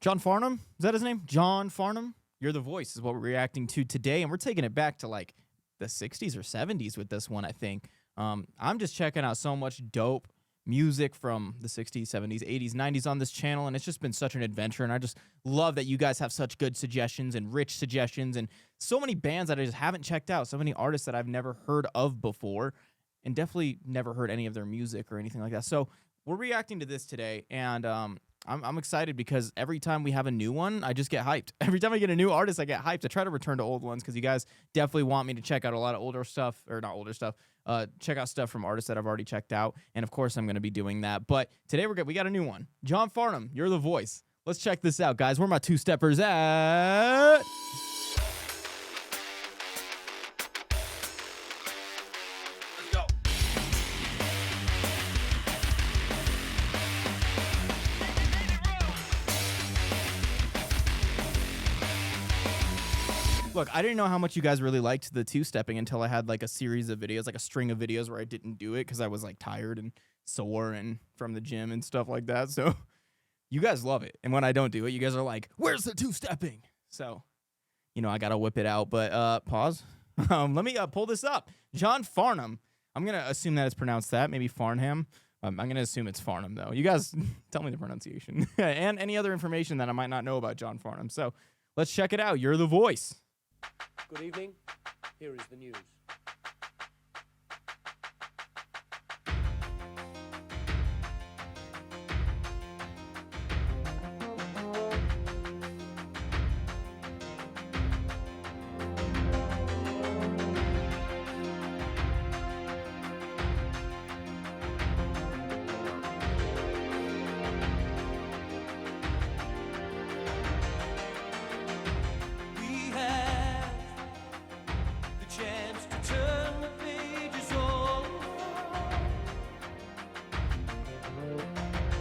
John Farnham, is that his name? John Farnham? You're the Voice is what we're reacting to today, and we're taking it back to like the 60s or 70s with this one, I think. I'm just checking out so much dope music from the 60s, 70s, 80s, 90s on this channel, and it's just been such an adventure, and I just love that you guys have such good suggestions and rich suggestions, and so many bands that I just haven't checked out, so many artists that I've never heard of before, and definitely never heard any of their music or anything like that. So we're reacting to this today, and I'm excited because every time we have a new one, I just get hyped. Every time I get a new artist, I get hyped. I try to return to old ones because you guys definitely want me to check out a lot of older stuff, or not older stuff, check out stuff from artists that I've already checked out, and of course I'm going to be doing that. But today we got a new one. John Farnham, You're the Voice. Let's check this out, guys. Where my two-steppers at? Look, I didn't know how much you guys really liked the two-stepping until I had like a series of videos, like a string of videos where I didn't do it because I was like tired and sore and from the gym and stuff like that. So you guys love it. And when I don't do it, you guys are like, where's the two-stepping? So, you know, I got to whip it out. But pause. Let me pull this up. John Farnham. I'm going to assume that it's pronounced that. Maybe Farnham. I'm going to assume it's Farnham, though. You guys tell me the pronunciation and any other information that I might not know about John Farnham. So let's check it out. You're the Voice. Good evening. Here is the news.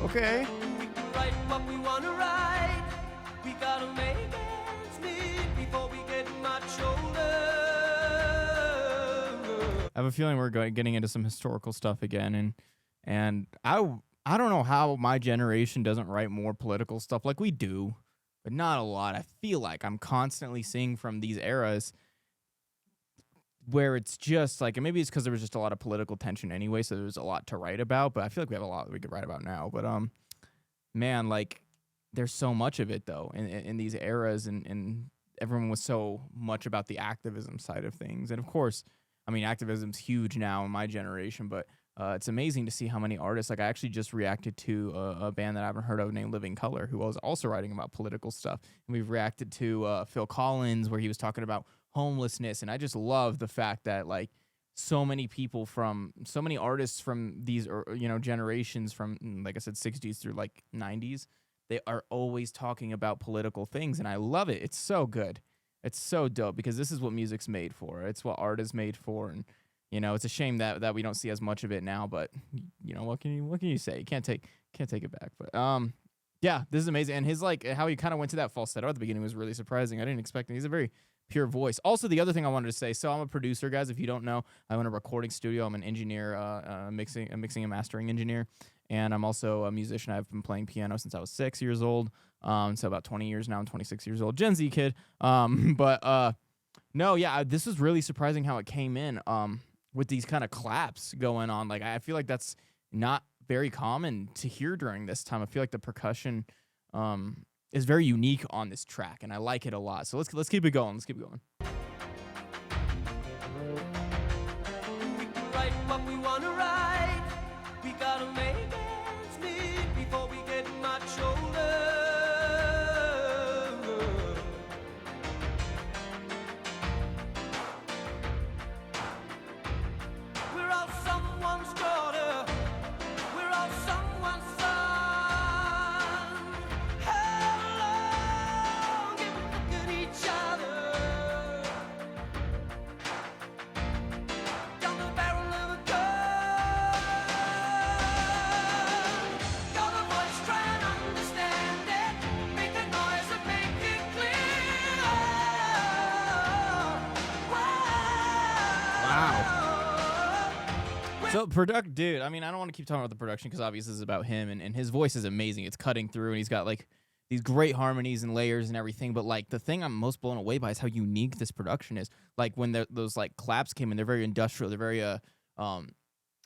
Okay. We can write what we want to write. We gotta make ends meet before we get much older. I have a feeling we're getting into some historical stuff again, and I don't know how my generation doesn't write more political stuff like we do, but not a lot. I feel like I'm constantly seeing from these eras where it's just like, and maybe it's because there was just a lot of political tension anyway, so there was a lot to write about, but I feel like we have a lot that we could write about now. But man, like, there's so much of it though in these eras, and everyone was so much about the activism side of things. And of course, I mean, activism's huge now in my generation, but it's amazing to see how many artists, like I actually just reacted to a band that I haven't heard of named Living Colour, who was also writing about political stuff. And we've reacted to Phil Collins, where he was talking about homelessness. And I just love the fact that like so many people from so many artists from these, generations from, like I said, 60s through like 90s, they are always talking about political things. And I love it. It's so good. It's so dope because this is what music's made for. It's what art is made for. And, you know, it's a shame that we don't see as much of it now, but you know, what can you say? You can't take it back. But yeah, this is amazing. And his like how he kind of went to that falsetto at the beginning was really surprising. I didn't expect it. He's a very pure voice. Also, the other thing I wanted to say, so I'm a producer, guys. If you don't know, I own a recording studio. I'm an engineer, mixing and mastering engineer, and I'm also a musician. I've been playing piano since I was 6 years old. So about 20 years now. I'm 26 years old, Gen Z kid. No, yeah, this is really surprising how it came in. With these kind of claps going on, like I feel like that's not very common to hear during this time. I feel like the percussion is very unique on this track, and I like it a lot. So let's keep it going. Let's keep it going. We can write what we want to write. We gotta make ends meet before we get much older. We're all someone's daughter. We're all someone's son. How long can we look at each other? Down the barrel of a gun. You're the voice, try and understand it. Make the noise and make it clear. Wow. So dude, I mean, I don't want to keep talking about the production because obviously this is about him, and his voice is amazing. It's cutting through, and he's got like these great harmonies and layers and everything. But like the thing I'm most blown away by is how unique this production is. Like when those like claps came in, they're very industrial. They're very um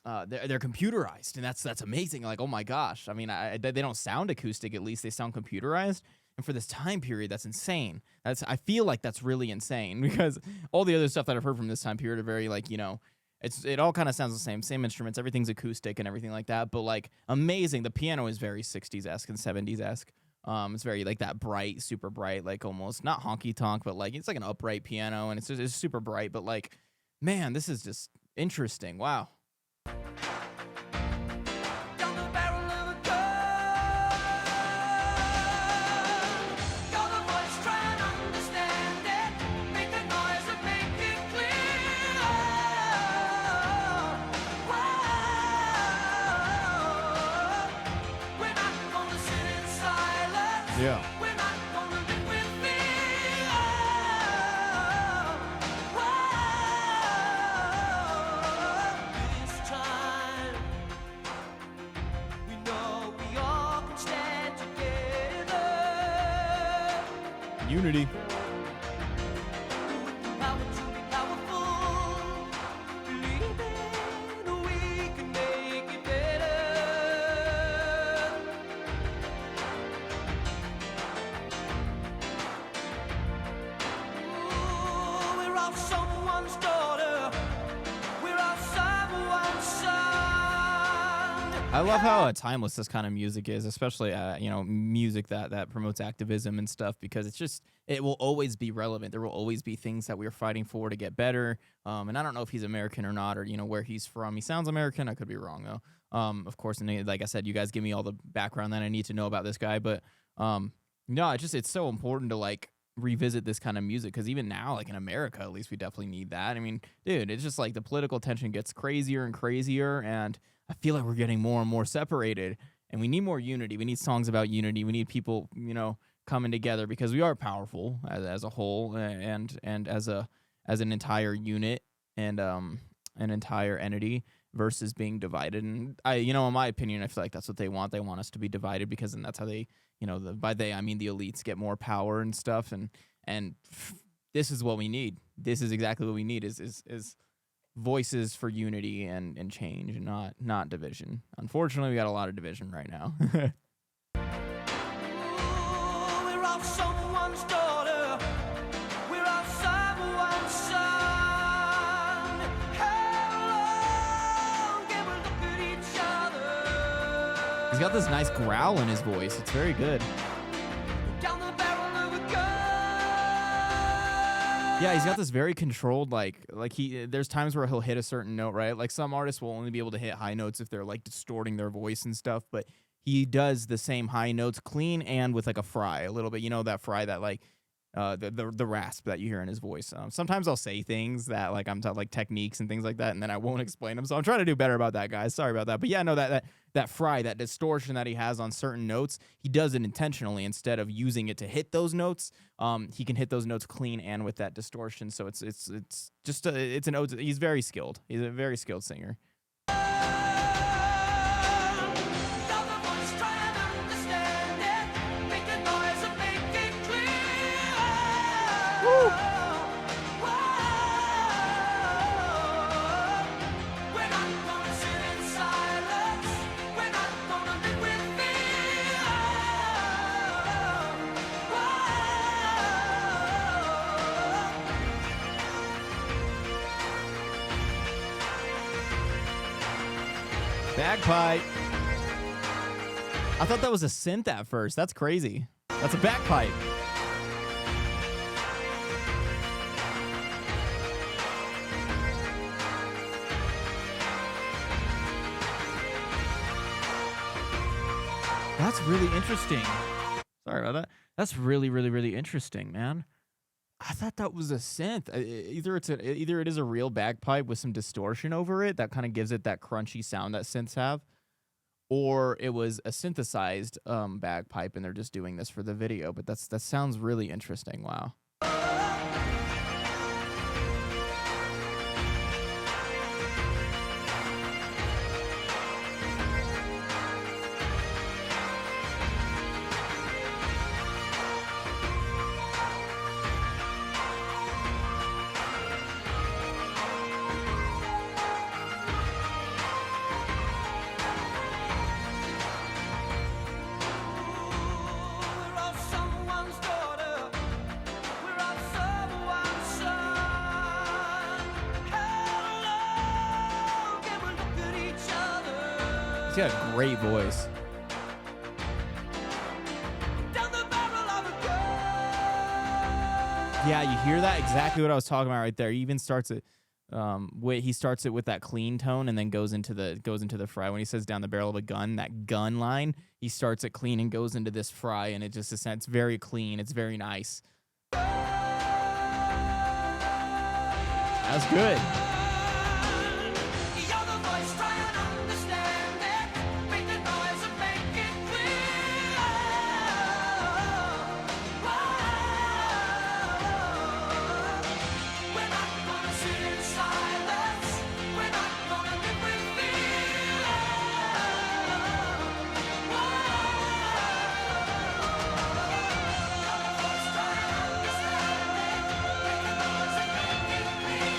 they're computerized, and that's amazing. Like, oh my gosh, I mean, they don't sound acoustic. At least they sound computerized. And for this time period, that's insane. I feel like that's really insane because all the other stuff that I've heard from this time period are very like, it all kind of sounds the same instruments, everything's acoustic and everything like that. But like amazing, the piano is very 60s-esque and 70s-esque. It's very like that bright, super bright, like almost not honky tonk, but like it's like an upright piano, and it's super bright. But like, man, this is just interesting. Wow. Down the barrel of a gun, you're the voice, try and understand it. Make the noise and make it clear. We're not gonna sit in silence. Yeah. We're not gonna live with fear. This time, we know we all can stand together. Unity. Power to be powerful. Believing we can make it better. Ooh, we're all someone's daughter. We're all someone's son. I love how timeless this kind of music is, especially music that promotes activism and stuff, because it will always be relevant. There will always be things that we're fighting for to get better. And I don't know if he's American or not, or where he's from. He sounds American. I could be wrong though. Of course, and like I said, you guys give me all the background that I need to know about this guy. But no, it's so important to like revisit this kind of music, because even now, like in America, at least we definitely need that. I mean, dude, it's just like the political tension gets crazier and crazier, and I feel like we're getting more and more separated, and we need more unity. We need songs about unity. We need people, coming together, because we are powerful as a whole, and as an entire unit, and an entire entity, versus being divided. And in my opinion, I feel like that's what they want. They want us to be divided, because then that's how they, by they, I mean the elites get more power and stuff. And this is what we need. This is exactly what we need is voices for unity and change, and not division. Unfortunately, we got a lot of division right now. Ooh, we're all someone's daughter. We're all someone's son. How long can we look at each other? He's got this nice growl in his voice. It's very good. Down the barrel of a gun. Yeah, he's got this very controlled, there's times where he'll hit a certain note, right? Like some artists will only be able to hit high notes if they're like distorting their voice and stuff, but he does the same high notes clean and with like a fry a little bit, that fry that like the rasp that you hear in his voice. Sometimes I'll say things that like I'm like techniques and things like that, and then I won't explain them. So I'm trying to do better about that, guys. Sorry about that. But yeah, no, that fry, that distortion that he has on certain notes, he does it intentionally instead of using it to hit those notes. He can hit those notes clean and with that distortion. So it's just it's an ode. He's very skilled. He's a very skilled singer. Bagpipe. I thought that was a synth at first. That's crazy. That's a bagpipe. That's really interesting. Sorry about that. That's really, really, really interesting, man. I thought that was a synth. Either it is a real bagpipe with some distortion over it that kind of gives it that crunchy sound that synths have, or it was a synthesized bagpipe and they're just doing this for the video. But that sounds really interesting. Wow. He's got a great voice. Down the barrel of a gun. Yeah, you hear that? Exactly what I was talking about right there. He even starts it. He starts it with that clean tone and then goes into the fry. When he says down the barrel of a gun, that gun line, he starts it clean and goes into this fry, and it just it's very clean. It's very nice. That's good. You're the voice, try and understand it. Make the noise and make it clear. We're not gonna sit in silence. We're not gonna live with fear. You're the voice, try and understand it. Make the noise and make it clear.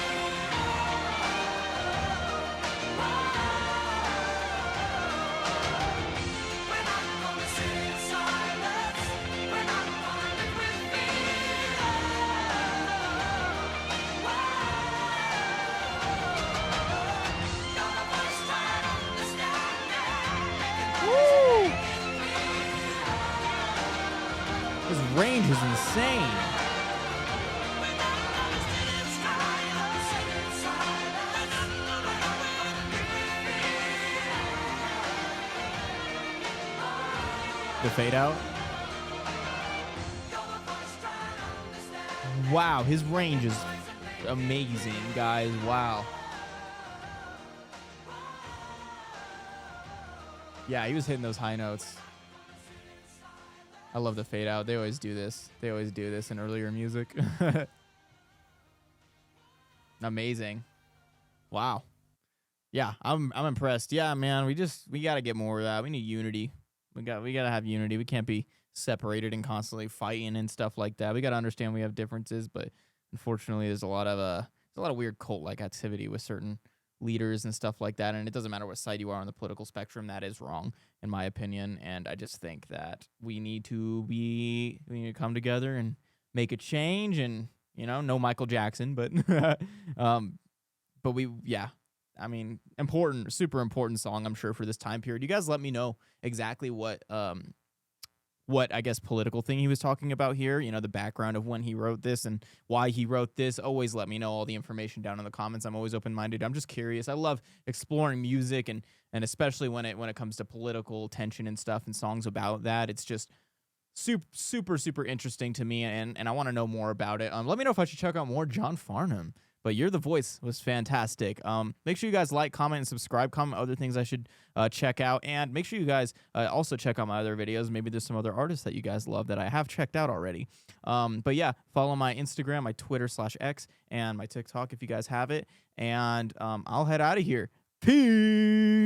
We're not gonna sit in silence. We're not gonna live with fear. You're the voice, try and understand it. Woo! His range is insane. We're not gonna sit in silence. The fade out. Wow, his range is amazing, guys. Wow. Yeah, he was hitting those high notes. I love the fade out. They always do this. They always do this in earlier music. Amazing. Wow. Yeah, I'm impressed. Yeah, man, we got to get more of that. We need unity. We got to have unity. We can't be separated and constantly fighting and stuff like that. We got to understand we have differences, but unfortunately there's a lot of weird cult-like activity with certain leaders and stuff like that, and it doesn't matter what side you are on the political spectrum. That is wrong in my opinion, and I just think that we need to come together and make a change, and no Michael Jackson, but I mean, important, super important song, I'm sure, for this time period. You guys let me know exactly what I guess political thing he was talking about here, the background of when he wrote this and why he wrote this. Always let me know all the information down in the comments. I'm always open-minded. I'm just curious. I love exploring music, and especially when it comes to political tension and stuff and songs about that. It's just super interesting to me, and I want to know more about it. Let me know if I should check out more John Farnham. But You're the Voice was fantastic. Make sure you guys like, comment, and subscribe. Comment other things I should check out. And make sure you guys also check out my other videos. Maybe there's some other artists that you guys love that I have checked out already. But yeah, follow my Instagram, my Twitter/X, and my TikTok if you guys have it. And I'll head out of here. Peace.